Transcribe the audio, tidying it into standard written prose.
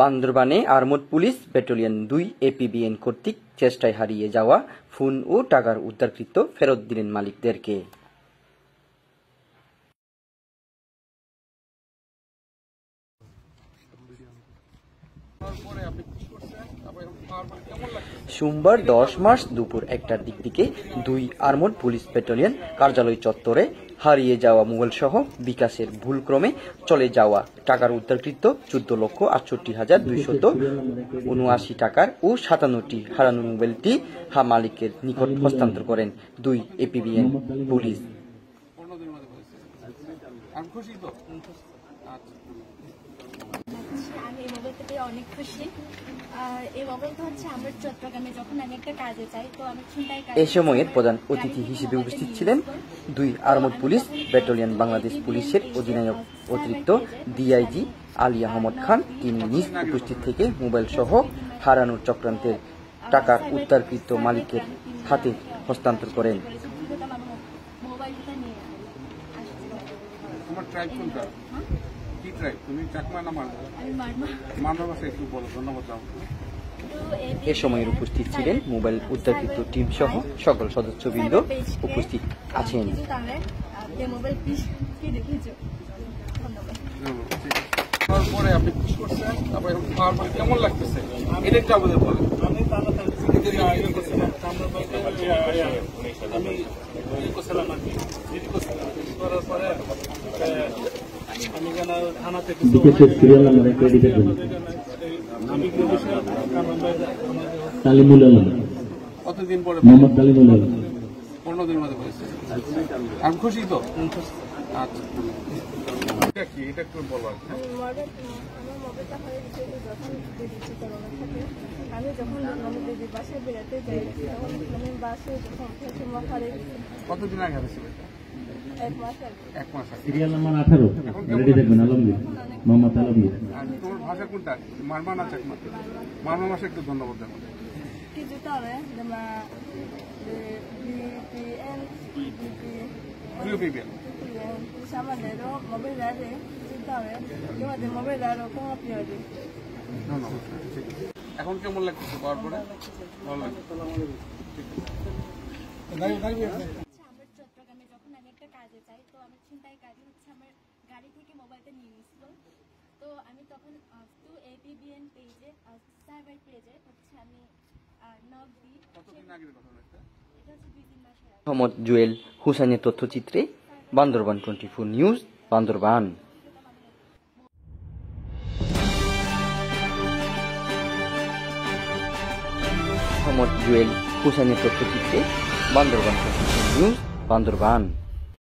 বান্দরবানে armed police battalion ২ APBN কর্তৃক চেষ্টায় হারিয়ে যাওয়া ফোন ও টাকার উদ্ধারকৃত ফেরত দিলেন মালিকদেরকে। সোমবার ১০ মার্চ দুপুর ১টার দিক থেকে ২ আর্মড পুলিশ ব্যাটালিয়ন কার্যালয় চত্বরে হারিয়ে যাওয়া মোবাইল সহ বিকাশের ভুলক্রমে চলে যাওয়া টাকার উদ্ধারকৃত ১৪,৬৮,২৭৯ টাকার ও ৫৭টি হারানো মোবাইলটি মালিকের নিকট হস্তান্তর করেন ২ এপিবিএন পুলিশ। অনেক খুশি। এ সময়ের প্রধান অতিথি হিসেবে উপস্থিত ছিলেন ২ আর্মড পুলিশ ব্যাটালিয়ন বাংলাদেশ পুলিশের অধিনায়ক অতিরিক্ত ডিআইজি আলী আহমদ খান। তিনি নিজ উপস্থিত থেকে মোবাইল সহ হারানোর চক্রান্তের টাকার উদ্ধারকৃত মালিকের হাতে হস্তান্তর করেন। এ সময়ের উপস্থিত ছিলেন মোবাইল উদ্ধারকৃত টিম সহ সকল সদস্যবৃন্দ উপস্থিত আছেন। কেমন লাগতেছে এটা একটু আমাদের বলেন। কতদিন পরে? 15 দিন মধ্যে হয়েছে। আমি খুশি তো। আচ্ছা, এটা কি এটা একটু বলো। আমি যখন বাসায় বেড়াতে যাই কতদিন আগে হয়েছিল? 1 মাস আগে। সিরিয়াল নাম্বার 18 রেডি থাকবেন। আলমগীর, মোহাম্মদ আলমগীর। আর তোমার ভাষা কোনটা? মারমা না চাকমা? মারমা ভাষা একটু ধন্যবাদ দেবো। এখন কেমন লাগতেছে পাওয়ার পরে? ভালো লাগছে। চট্টগ্রামে যখন আমি একটা কাজে যাই তো আমার ছিনতাইকারী আমার গাড়ি থেকে মোবাইলটা নিয়ে নিছিল। তো আমি তখন এপিবিএন পেজে সাইবার পেজে আমি নক দিই। কতদিন আগের কথা এটা? এটা হচ্ছে 2-3 মাস আগে। মোহাম্মদ জুয়েল হুসাইনের তথ্যচিত্রে বান্দরবান 24 নিউজ, বান্দরবান। মোহাম্মদ জুয়েল হুসাইনের তথ্যচিত্রে বান্দরবান 24 নিউজ, বান্দরবান।